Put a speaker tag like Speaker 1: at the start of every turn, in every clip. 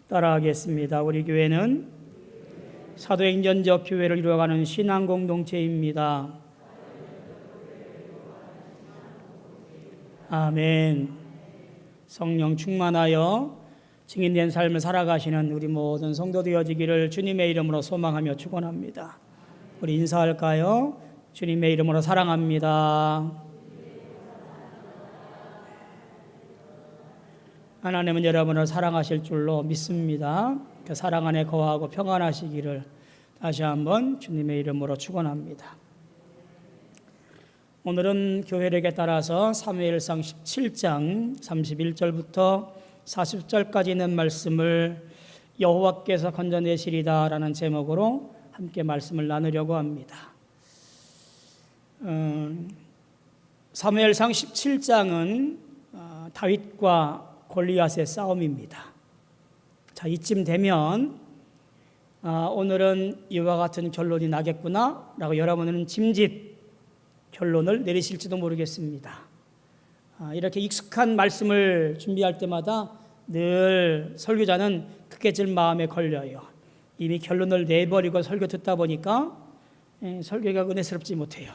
Speaker 1: 따라하겠습니다. 우리 교회는 사도행전적 교회를 이루어가는 신앙 공동체입니다. 아멘. 성령 충만하여 증인된 삶을 살아가시는 우리 모든 성도 되어지기를 주님의 이름으로 소망하며 축원합니다. 우리 인사할까요? 주님의 이름으로 사랑합니다. 하나님은 여러분을 사랑하실 줄로 믿습니다. 그 사랑 안에 거하고 평안하시기를 다시 한번 주님의 이름으로 축원합니다. 오늘은 교회력에 따라서 사무엘상 17장 31절부터 40절까지 있는 말씀을 여호와께서 건져내시리다 라는 제목으로 함께 말씀을 나누려고 합니다. 사무엘상 17장은 다윗과 골리앗의 싸움입니다. 자, 이쯤 되면 오늘은 이와 같은 결론이 나겠구나 라고 여러분은 짐짓 결론을 내리실지도 모르겠습니다. 이렇게 익숙한 말씀을 준비할 때마다 늘 설교자는 그게 마음에 걸려요. 이미 결론을 내버리고 설교 듣다 보니까 설교가 은혜스럽지 못해요.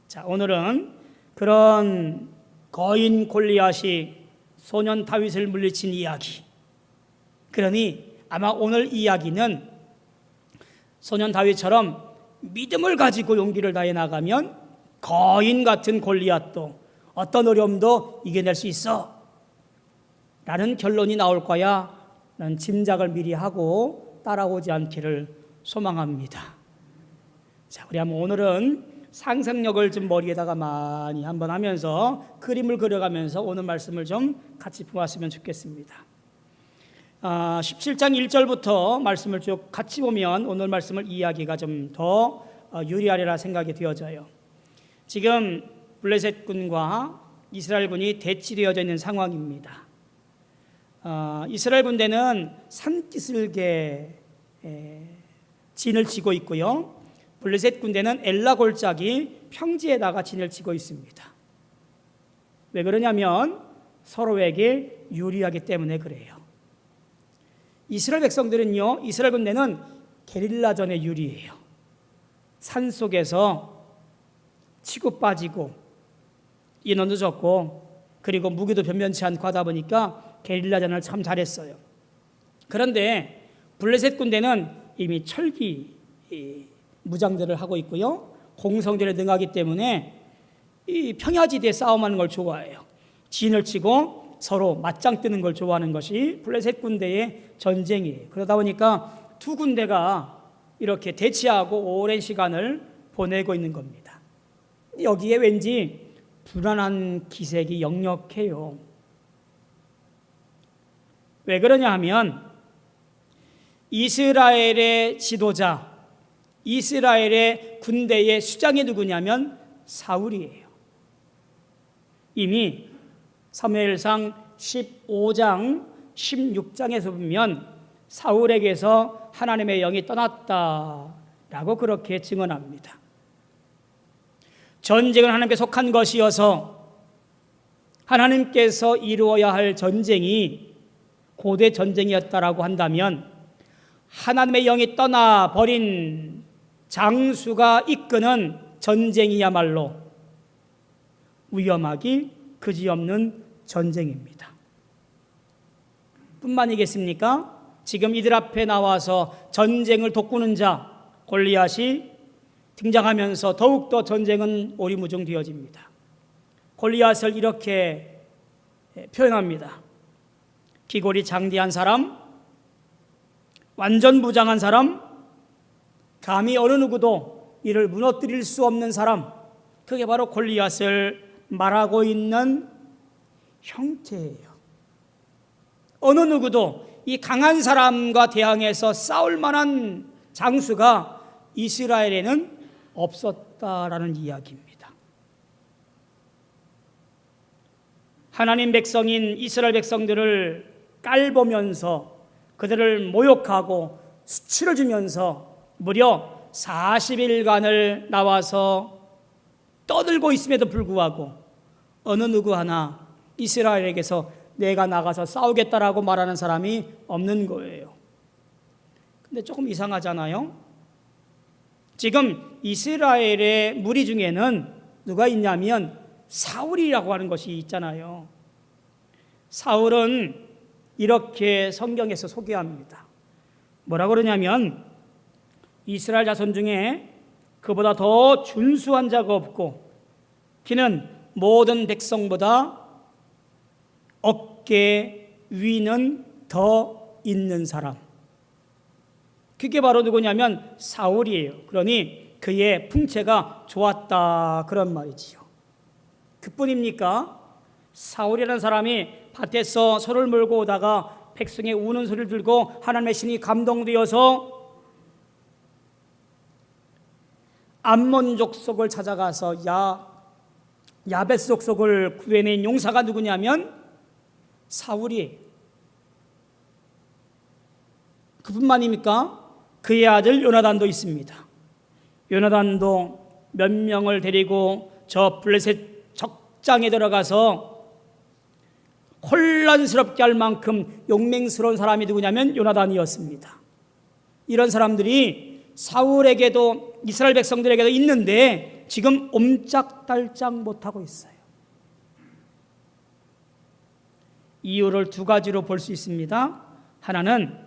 Speaker 1: 자, 오늘은 그런 거인 골리앗이 소년 다윗을 물리친 이야기. 그러니 아마 오늘 이야기는 소년 다윗처럼 믿음을 가지고 용기를 다해 나가면 거인 같은 골리앗도 어떤 어려움도 이겨낼 수 있어 라는 결론이 나올 거야 라는 짐작을 미리 하고 따라오지 않기를 소망합니다. 자, 우리 한번 오늘은 상상력을 좀 머리에다가 많이 한번 하면서 그림을 그려가면서 오늘 말씀을 좀 같이 보았으면 좋겠습니다. 17장 1절부터 말씀을 쭉 같이 보면 오늘 말씀을 이해하기가 좀 더 유리하리라 생각이 되어져요. 지금 블레셋 군과 이스라엘 군이 대치되어져 있는 상황입니다. 이스라엘 군대는 산기슭에 진을 치고 있고요. 블레셋 군대는 엘라 골짜기 평지에다가 진을 치고 있습니다. 왜 그러냐면 서로에게 유리하기 때문에 그래요. 이스라엘 백성들은요, 이스라엘 군대는 게릴라전에 유리해요. 산 속에서 치고 빠지고 인원도 적고 그리고 무기도 변변치 않고 하다 보니까 게릴라전을 참 잘했어요. 그런데 블레셋 군대는 이미 철기 무장들을 하고 있고요. 공성전에 능하기 때문에 이 평야지대에 싸움하는 걸 좋아해요. 진을 치고 서로 맞짱 뜨는 걸 좋아하는 것이 블레셋 군대의 전쟁이에요. 그러다 보니까 두 군대가 이렇게 대치하고 오랜 시간을 보내고 있는 겁니다. 여기에 왠지 불안한 기색이 역력해요. 왜 그러냐 하면 이스라엘의 지도자, 이스라엘의 군대의 수장이 누구냐면 사울이에요. 이미 사무엘상 15장 16장에서 보면 사울에게서 하나님의 영이 떠났다라고 그렇게 증언합니다. 전쟁은 하나님께 속한 것이어서 하나님께서 이루어야 할 전쟁이 고대 전쟁이었다라고 한다면 하나님의 영이 떠나버린 장수가 이끄는 전쟁이야말로 위험하기 그지없는 전쟁입니다. 뿐만이겠습니까? 지금 이들 앞에 나와서 전쟁을 돋구는 자 골리앗이 등장하면서 더욱더 전쟁은 오리무중되어집니다. 골리앗을 이렇게 표현합니다. 기골이 장대한 사람, 완전 무장한 사람, 감히 어느 누구도 이를 무너뜨릴 수 없는 사람, 그게 바로 골리앗을 말하고 있는 형태예요. 어느 누구도 이 강한 사람과 대항해서 싸울 만한 장수가 이스라엘에는 없었다라는 이야기입니다. 하나님 백성인 이스라엘 백성들을 깔보면서 그들을 모욕하고 수치를 주면서 무려 40일간을 나와서 떠들고 있음에도 불구하고 어느 누구 하나 이스라엘에게서 내가 나가서 싸우겠다라고 말하는 사람이 없는 거예요. 근데 조금 이상하잖아요. 지금 이스라엘의 무리 중에는 누가 있냐면 사울이라고 하는 것이 있잖아요. 사울은 이렇게 성경에서 소개합니다. 뭐라고 그러냐면 이스라엘 자손 중에 그보다 더 준수한 자가 없고 그는 모든 백성보다 어깨 위는 더 있는 사람. 그게 바로 누구냐면 사울이에요. 그러니 그의 풍채가 좋았다 그런 말이지요. 그뿐입니까? 사울이라는 사람이 밭에서 소를 몰고 오다가 백성의 우는 소리를 들고 하나님의 신이 감동되어서 암몬 족속을 찾아가서 야베스 족속을 구해낸 용사가 누구냐면 사울이에요. 그뿐만입니까? 그의 아들 요나단도 있습니다. 요나단도 몇 명을 데리고 저 블레셋 적장에 들어가서 혼란스럽게 할 만큼 용맹스러운 사람이 누구냐면 요나단이었습니다. 이런 사람들이 사울에게도 이스라엘 백성들에게도 있는데 지금 옴짝달짝 못하고 있어요. 이유를 두 가지로 볼 수 있습니다. 하나는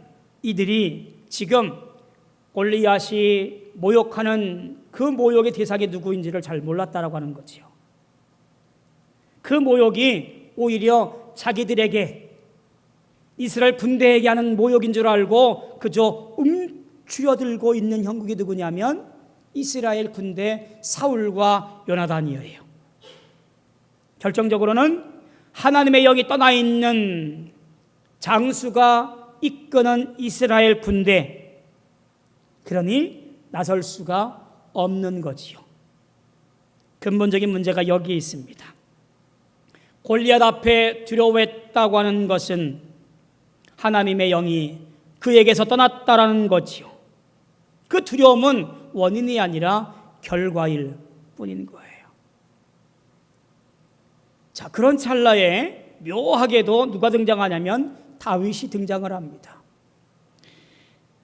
Speaker 1: 이들이 지금 골리앗이 모욕하는 그 모욕의 대상이 누구인지를 잘 몰랐다라고 하는 거지요. 그 모욕이 오히려 자기들에게 이스라엘 군대에게 하는 모욕인 줄 알고 그저 움츠러들고 있는 형국이 누구냐면 이스라엘 군대 사울과 요나단이에요. 결정적으로는 하나님의 영이 떠나 있는 장수가 이끄는 이스라엘 군대, 그러니 나설 수가 없는 거지요. 근본적인 문제가 여기에 있습니다. 골리앗 앞에 두려워했다고 하는 것은 하나님의 영이 그에게서 떠났다라는 거지요. 그 두려움은 원인이 아니라 결과일 뿐인 거예요. 자, 그런 찰나에 묘하게도 누가 등장하냐면 다윗이 등장을 합니다.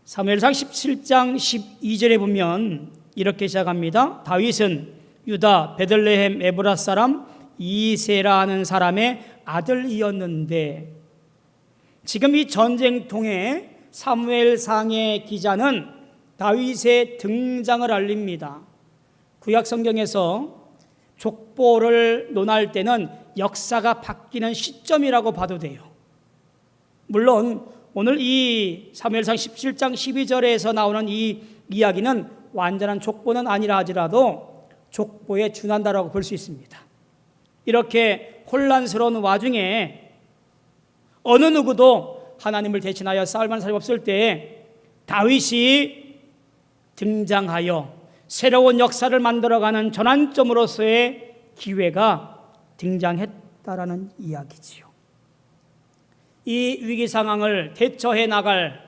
Speaker 1: 사무엘상 17장 12절에 보면 이렇게 시작합니다. 다윗은 유다 베들레헴 에브라 사람 이세라하는 사람의 아들이었는데, 지금 이 전쟁통에 사무엘상의 기자는 다윗의 등장을 알립니다. 구약 성경에서 족보를 논할 때는 역사가 바뀌는 시점이라고 봐도 돼요. 물론 오늘 이 사무엘상 17장 12절에서 나오는 이 이야기는 완전한 족보는 아니라 하더라도 족보에 준한다라고 볼 수 있습니다. 이렇게 혼란스러운 와중에 어느 누구도 하나님을 대신하여 싸울 만한 사람이 없을 때 다윗이 등장하여 새로운 역사를 만들어가는 전환점으로서의 기회가 등장했다라는 이야기지요. 이 위기 상황을 대처해 나갈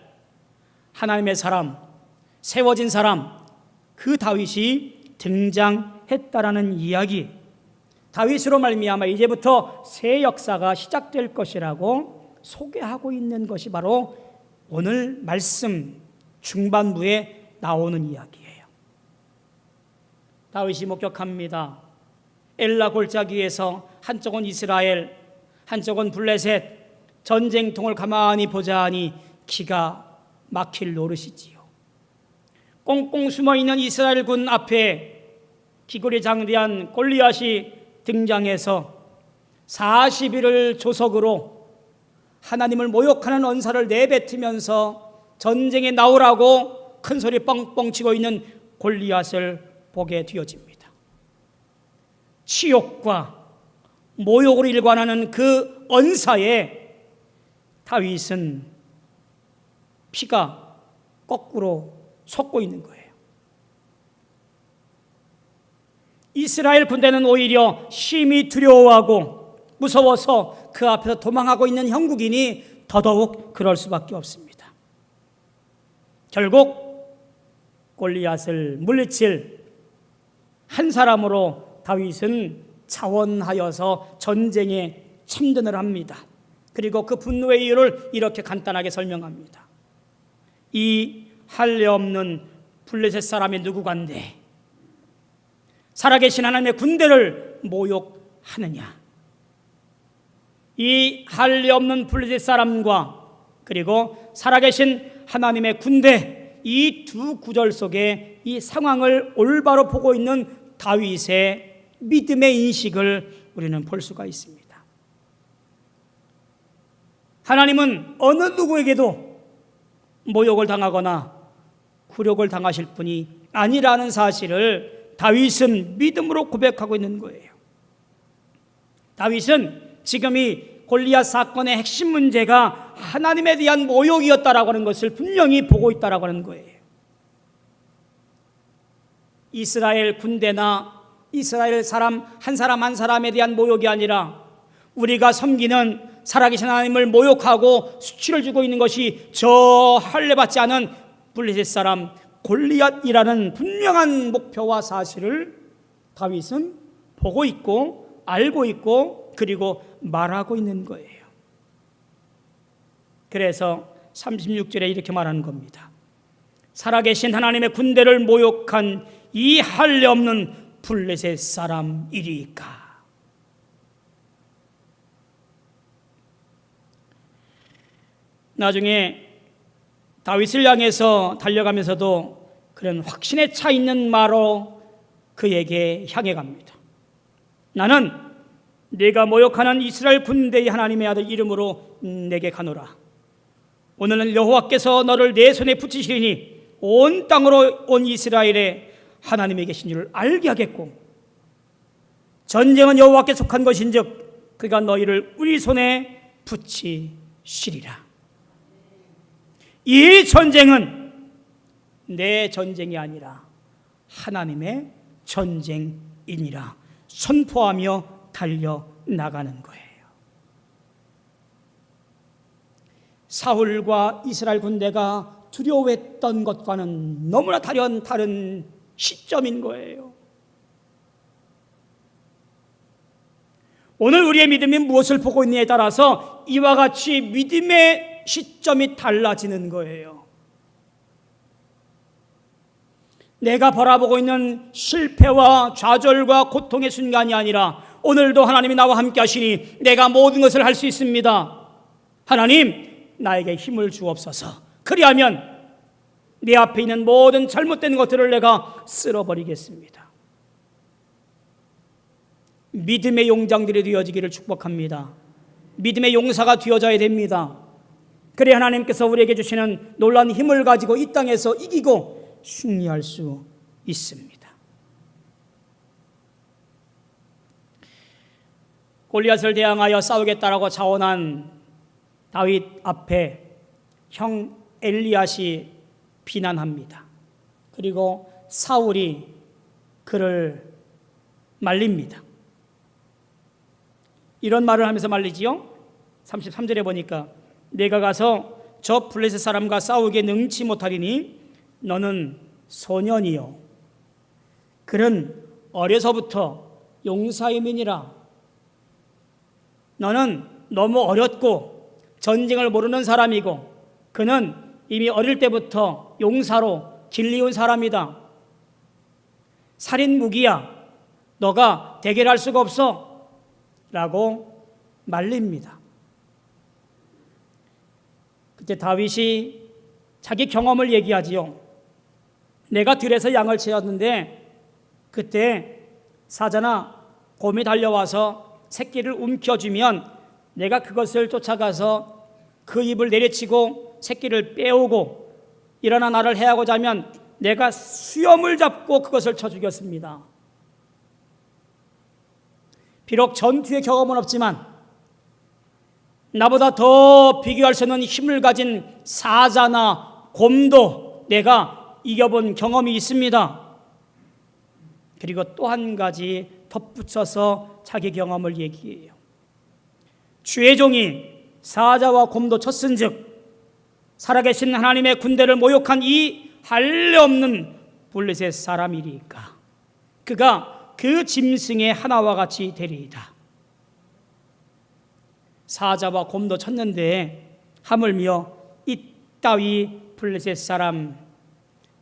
Speaker 1: 하나님의 사람, 세워진 사람, 그 다윗이 등장했다라는 이야기. 다윗으로 말미암아 이제부터 새 역사가 시작될 것이라고 소개하고 있는 것이 바로 오늘 말씀 중반부에 나오는 이야기예요. 다윗이 목격합니다. 엘라 골짜기에서 한쪽은 이스라엘, 한쪽은 블레셋, 전쟁통을 가만히 보자 하니 기가 막힐 노릇이지요. 꽁꽁 숨어있는 이스라엘 군 앞에 기골이 장대한 골리앗이 등장해서 40일을 조석으로 하나님을 모욕하는 언사를 내뱉으면서 전쟁에 나오라고 큰 소리 뻥뻥 치고 있는 골리앗을 보게 되어집니다. 치욕과 모욕을 일관하는 그 언사에 다윗은 피가 거꾸로 솟고 있는 거예요. 이스라엘 군대는 오히려 심히 두려워하고 무서워서 그 앞에서 도망하고 있는 형국인이 더더욱 그럴 수밖에 없습니다. 결국 골리앗을 물리칠 한 사람으로 다윗은 자원하여서 전쟁에 참전을 합니다. 그리고 그 분노의 이유를 이렇게 간단하게 설명합니다. 이 할례 없는 블레셋 사람이 누구간데 살아계신 하나님의 군대를 모욕하느냐. 이 할례 없는 블레셋 사람과 그리고 살아계신 하나님의 군대, 이 두 구절 속에 이 상황을 올바로 보고 있는 다윗의 믿음의 인식을 우리는 볼 수가 있습니다. 하나님은 어느 누구에게도 모욕을 당하거나 굴욕을 당하실 분이 아니라는 사실을 다윗은 믿음으로 고백하고 있는 거예요. 다윗은 지금 이 골리앗 사건의 핵심 문제가 하나님에 대한 모욕이었다라고 하는 것을 분명히 보고 있다라고 하는 거예요. 이스라엘 군대나 이스라엘 사람 한 사람에 대한 모욕이 아니라 우리가 섬기는 살아계신 하나님을 모욕하고 수치를 주고 있는 것이 저 할례받지 않은 블레셋 사람 골리앗이라는 분명한 목표와 사실을 다윗은 보고 있고 알고 있고 그리고 말하고 있는 거예요. 그래서 36절에 이렇게 말하는 겁니다. 살아계신 하나님의 군대를 모욕한 이 할례 없는 블레셋 사람이리까. 나중에 다윗을 향해서 달려가면서도 그런 확신에 차 있는 말로 그에게 향해 갑니다. 나는 네가 모욕하는 이스라엘 군대의 하나님의 아들 이름으로 내게 가노라. 오늘은 여호와께서 너를 내 손에 붙이시리니 온 땅으로 온 이스라엘에 하나님이 계신 줄을 알게 하겠고 전쟁은 여호와께 속한 것인즉 그가 너희를 우리 손에 붙이시리라. 이 전쟁은 내 전쟁이 아니라 하나님의 전쟁이니라 선포하며 달려나가는 거예요. 사울과 이스라엘 군대가 두려워했던 것과는 너무나 다른 시점인 거예요. 오늘 우리의 믿음이 무엇을 보고 있느냐에 따라서 이와 같이 믿음의 시점이 달라지는 거예요. 내가 바라보고 있는 실패와 좌절과 고통의 순간이 아니라 오늘도 하나님이 나와 함께 하시니 내가 모든 것을 할 수 있습니다. 하나님 나에게 힘을 주옵소서. 그리하면 내 앞에 있는 모든 잘못된 것들을 내가 쓸어버리겠습니다. 믿음의 용장들이 되어지기를 축복합니다. 믿음의 용사가 되어져야 됩니다. 그래 하나님께서 우리에게 주시는 놀라운 힘을 가지고 이 땅에서 이기고 승리할 수 있습니다. 골리앗을 대항하여 싸우겠다라고 자원한 다윗 앞에 형 엘리앗이 비난합니다. 그리고 사울이 그를 말립니다. 이런 말을 하면서 말리지요. 33절에 보니까 내가 가서 저 블레셋 사람과 싸우기에 능치 못하리니 너는 소년이요 그는 어려서부터 용사임이니라. 너는 너무 어렸고 전쟁을 모르는 사람이고 그는 이미 어릴 때부터 용사로 길리운 사람이다. 살인 무기야. 너가 대결할 수가 없어 라고 말립니다. 그때 다윗이 자기 경험을 얘기하지요. 내가 들에서 양을 치었는데 그때 사자나 곰이 달려와서 새끼를 움켜쥐면 내가 그것을 쫓아가서 그 입을 내려치고 새끼를 빼오고 일어나 나를 해하고자 하면 내가 수염을 잡고 그것을 쳐 죽였습니다. 비록 전투의 경험은 없지만 나보다 더 비교할 수 없는 힘을 가진 사자나 곰도 내가 이겨본 경험이 있습니다. 그리고 또 한 가지 덧붙여서 자기 경험을 얘기해요. 주의 종이 사자와 곰도 쳤은즉 살아계신 하나님의 군대를 모욕한 이 할례 없는 블레셋 사람이리까 그가 그 짐승의 하나와 같이 되리이다. 사자와 곰도 쳤는데 하물며 이따위 블레셋 사람,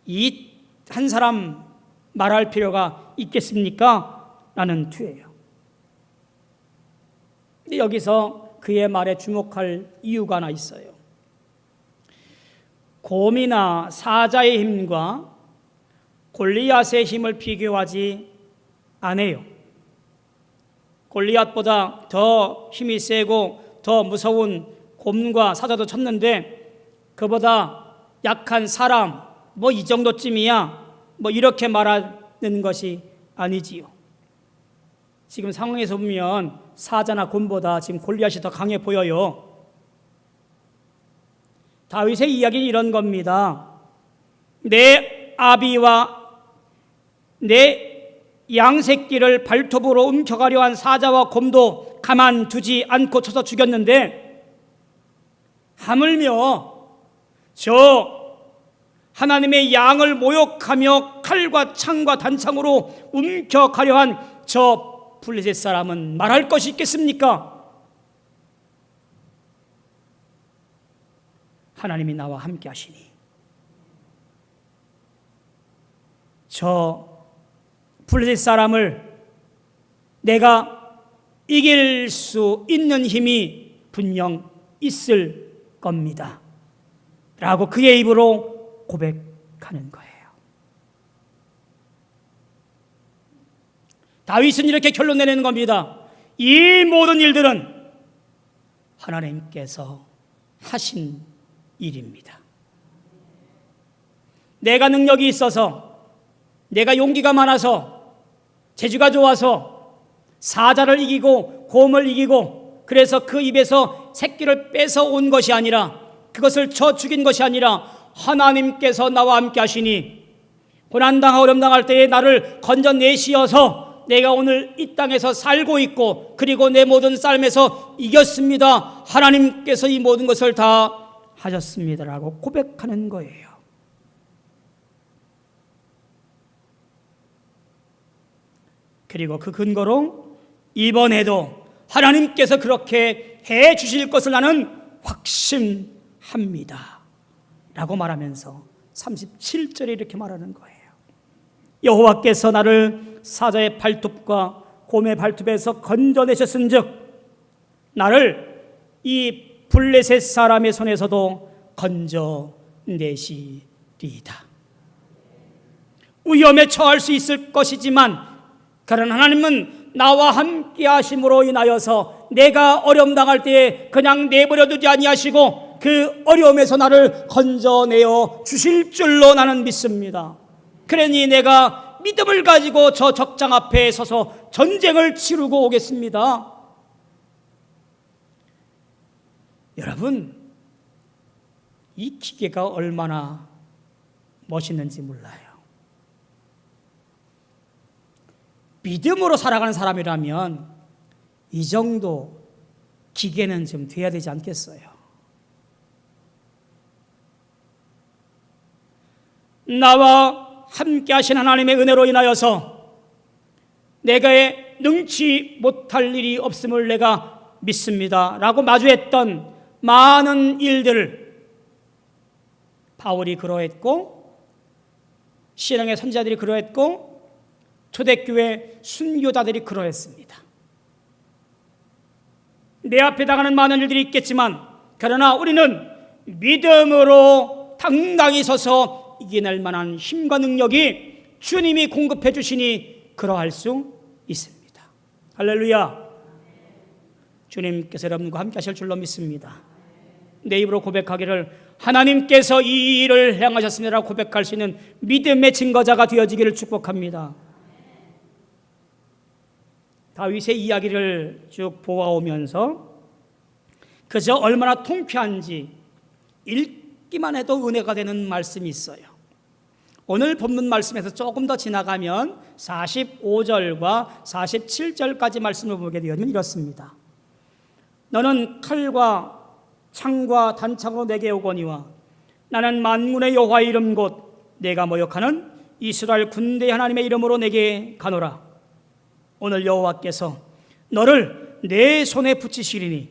Speaker 1: 이 한 사람 말할 필요가 있겠습니까? 라는 투예요. 근데 여기서 그의 말에 주목할 이유가 하나 있어요. 곰이나 사자의 힘과 골리앗의 힘을 비교하지 않아요. 골리앗보다 더 힘이 세고 더 무서운 곰과 사자도 쳤는데 그보다 약한 사람 뭐 이 정도쯤이야 뭐 이렇게 말하는 것이 아니지요. 지금 상황에서 보면 사자나 곰보다 지금 골리앗이 더 강해 보여요. 다윗의 이야기는 이런 겁니다. 내 아비와 내 양새끼를 발톱으로 움켜가려 한 사자와 곰도 가만두지 않고 쳐서 죽였는데 하물며 저 하나님의 양을 모욕하며 칼과 창과 단창으로 움켜가려 한 저 블레셋 사람은 말할 것이 있겠습니까? 하나님이 나와 함께 하시니 저 블레셋 사람을 내가 이길 수 있는 힘이 분명 있을 겁니다 라고 그의 입으로 고백하는 거예요. 다윗은 이렇게 결론 내리는 겁니다. 이 모든 일들은 하나님께서 하신 일입니다. 내가 능력이 있어서, 내가 용기가 많아서, 재주가 좋아서 사자를 이기고 곰을 이기고 그래서 그 입에서 새끼를 뺏어온 것이 아니라, 그것을 쳐 죽인 것이 아니라 하나님께서 나와 함께 하시니 고난당하고 어려움당할 때에 나를 건져내시어서 내가 오늘 이 땅에서 살고 있고 그리고 내 모든 삶에서 이겼습니다. 하나님께서 이 모든 것을 다 하셨습니다라고 고백하는 거예요. 그리고 그 근거로 이번에도 하나님께서 그렇게 해 주실 것을 나는 확신합니다 라고 말하면서 37절에 이렇게 말하는 거예요. 여호와께서 나를 사자의 발톱과 곰의 발톱에서 건져내셨은즉 나를 이 블레셋 사람의 손에서도 건져내시리이다. 위험에 처할 수 있을 것이지만 그러나 하나님은 나와 함께 하심으로 인하여서 내가 어려움 당할 때에 그냥 내버려 두지 아니하시고 그 어려움에서 나를 건져내어 주실 줄로 나는 믿습니다. 그러니 내가 믿음을 가지고 저 적장 앞에 서서 전쟁을 치르고 오겠습니다. 여러분, 이 기계가 얼마나 멋있는지 몰라요. 믿음으로 살아가는 사람이라면 이 정도 기계는 좀 돼야 되지 않겠어요? 나와 함께 하신 하나님의 은혜로 인하여서 내가 능치 못할 일이 없음을 내가 믿습니다 라고 마주했던 많은 일들을 바울이 그러했고 신앙의 선지자들이 그러했고 초대교회 순교자들이 그러했습니다. 내 앞에 당하는 많은 일들이 있겠지만 그러나 우리는 믿음으로 당당히 서서 이겨낼 만한 힘과 능력이 주님이 공급해 주시니 그러할 수 있습니다. 할렐루야. 주님께서 여러분과 함께 하실 줄로 믿습니다. 내 입으로 고백하기를 하나님께서 이 일을 행하셨습니다라고 고백할 수 있는 믿음의 증거자가 되어지기를 축복합니다. 다윗의 이야기를 쭉 보아오면서 그저 얼마나 통쾌한지 읽기만 해도 은혜가 되는 말씀이 있어요. 오늘 본문 말씀에서 조금 더 지나가면 45절과 47절까지 말씀을 보게 되면 이렇습니다. 너는 칼과 창과 단창으로 내게 오거니와 나는 만군의 여호와의 이름 곧 내가 모욕하는 이스라엘 군대 하나님의 이름으로 내게 가노라. 오늘 여호와께서 너를 내 손에 붙이시리니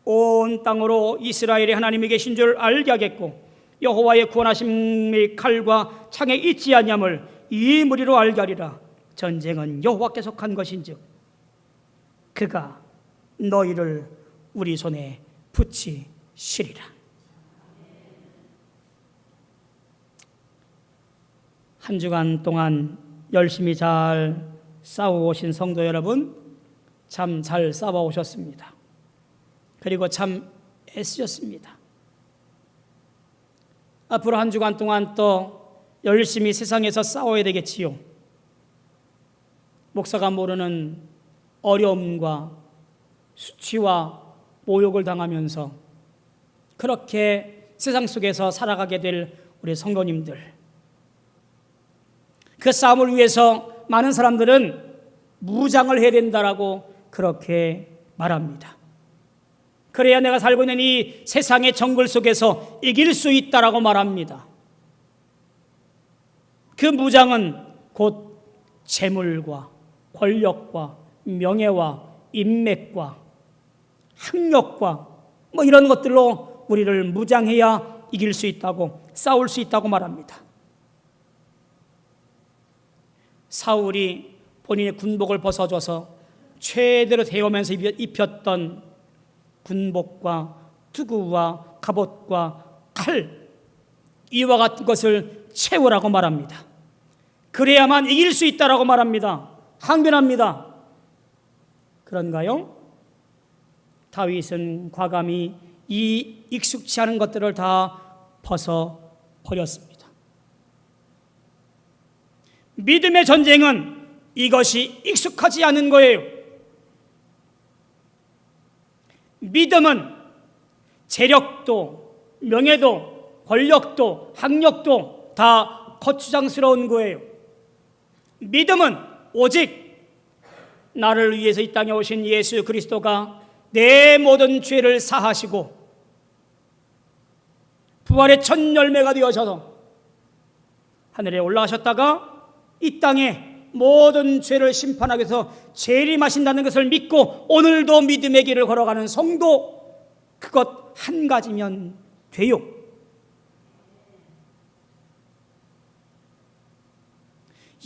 Speaker 1: 온 땅으로 이스라엘의 하나님이 계신 줄 알게 하겠고 여호와의 구원하심의 칼과 창에 있지 아니함을 이 무리로 알게 하리라. 전쟁은 여호와께 속한 것인즉 그가 너희를 우리 손에 붙이시리라. 한 주간 동안 열심히 잘 싸워오신 성도 여러분, 참 잘 싸워오셨습니다. 그리고 참 애쓰셨습니다. 앞으로 한 주간 동안 또 열심히 세상에서 싸워야 되겠지요. 목사가 모르는 어려움과 수치와 모욕을 당하면서 그렇게 세상 속에서 살아가게 될 우리 성도님들, 그 싸움을 위해서 많은 사람들은 무장을 해야 된다라고 그렇게 말합니다. 그래야 내가 살고 있는 이 세상의 정글 속에서 이길 수 있다라고 말합니다. 그 무장은 곧 재물과 권력과 명예와 인맥과 학력과 이런 것들로 우리를 무장해야 이길 수 있다고, 싸울 수 있다고 말합니다. 사울이 본인의 군복을 벗어줘서 최대로 대오면서 입혔던 군복과 투구와 갑옷과 칼, 이와 같은 것을 채우라고 말합니다. 그래야만 이길 수 있다라고 말합니다. 항변합니다. 그런가요? 다윗은 과감히 이 익숙치 않은 것들을 다 벗어버렸습니다. 믿음의 전쟁은 이것이 익숙하지 않은 거예요. 믿음은 재력도, 명예도, 권력도, 학력도 다 거추장스러운 거예요. 믿음은 오직 나를 위해서 이 땅에 오신 예수 그리스도가 내 모든 죄를 사하시고 부활의 첫 열매가 되어져서 하늘에 올라가셨다가 이 땅에 모든 죄를 심판하기 위해서 재림하신다는 것을 믿고 오늘도 믿음의 길을 걸어가는 성도, 그것 한 가지면 돼요.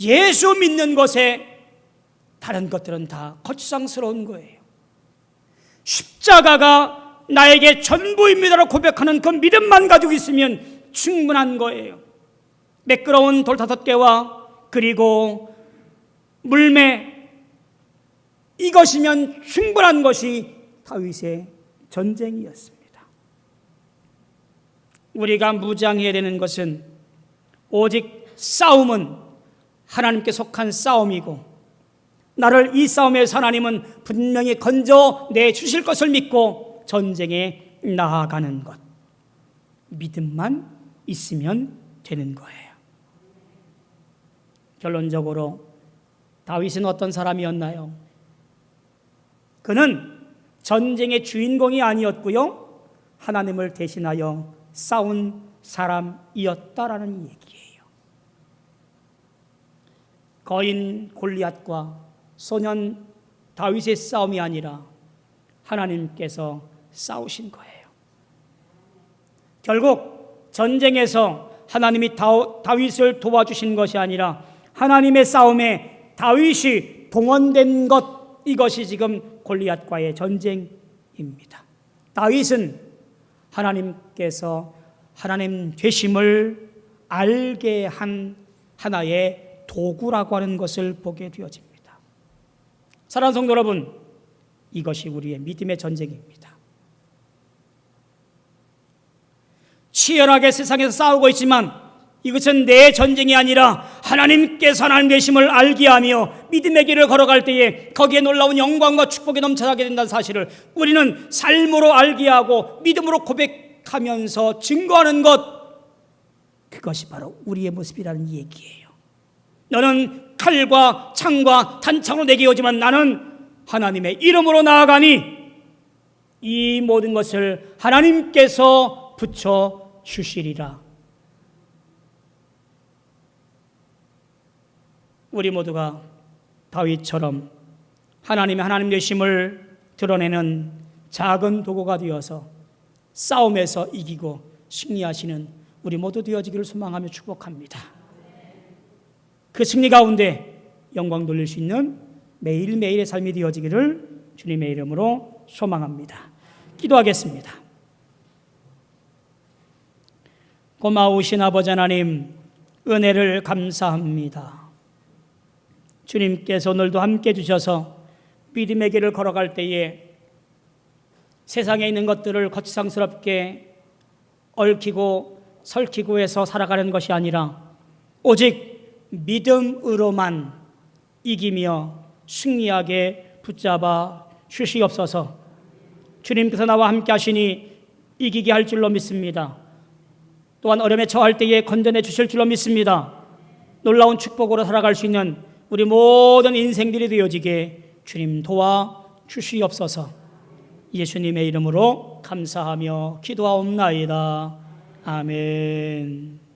Speaker 1: 예수 믿는 것에 다른 것들은 다 거추장스러운 거예요. 십자가가 나에게 전부입니다라고 고백하는 그 믿음만 가지고 있으면 충분한 거예요. 매끄러운 돌 5개와 그리고 물매, 이것이면 충분한 것이 다윗의 전쟁이었습니다. 우리가 무장해야 되는 것은 오직 싸움은 하나님께 속한 싸움이고 나를 이 싸움에서 하나님은 분명히 건져내 주실 것을 믿고 전쟁에 나아가는 것, 믿음만 있으면 되는 거예요. 결론적으로 다윗은 어떤 사람이었나요? 그는 전쟁의 주인공이 아니었고요, 하나님을 대신하여 싸운 사람이었다라는 얘기예요. 거인 골리앗과 소년 다윗의 싸움이 아니라 하나님께서 싸우신 거예요. 결국 전쟁에서 하나님이 다윗을 도와주신 것이 아니라 하나님의 싸움에 다윗이 동원된 것, 이것이 지금 골리앗과의 전쟁입니다. 다윗은 하나님께서 하나님 되심을 알게 한 하나의 도구라고 하는 것을 보게 되어집니다. 사랑하는 성도 여러분, 이것이 우리의 믿음의 전쟁입니다. 치열하게 세상에서 싸우고 있지만 이것은 내 전쟁이 아니라 하나님께서 하나님 되심을 알게 하며 믿음의 길을 걸어갈 때에 거기에 놀라운 영광과 축복이 넘쳐나게 된다는 사실을 우리는 삶으로 알게 하고 믿음으로 고백하면서 증거하는 것, 그것이 바로 우리의 모습이라는 얘기예요. 너는 칼과 창과 단창으로 내게 오지만 나는 하나님의 이름으로 나아가니 이 모든 것을 하나님께서 붙여주시리라. 우리 모두가 다윗처럼 하나님의 하나님 되심을 드러내는 작은 도구가 되어서 싸움에서 이기고 승리하시는 우리 모두 되어지기를 소망하며 축복합니다. 그 승리 가운데 영광 돌릴 수 있는 매일매일의 삶이 되어지기를 주님의 이름으로 소망합니다. 기도하겠습니다. 고마우신 아버지 하나님, 은혜를 감사합니다. 주님께서 오늘도 함께 주셔서 믿음의 길을 걸어갈 때에 세상에 있는 것들을 거치장스럽게 얽히고 설키고 해서 살아가는 것이 아니라 오직 믿음으로만 이기며 승리하게 붙잡아 주시옵소서. 주님께서 나와 함께 하시니 이기게 할 줄로 믿습니다. 또한 어려움에 처할 때에 건져내 주실 줄로 믿습니다. 놀라운 축복으로 살아갈 수 있는 우리 모든 인생들이 되어지게 주님 도와 주시옵소서. 예수님의 이름으로 감사하며 기도하옵나이다. 아멘.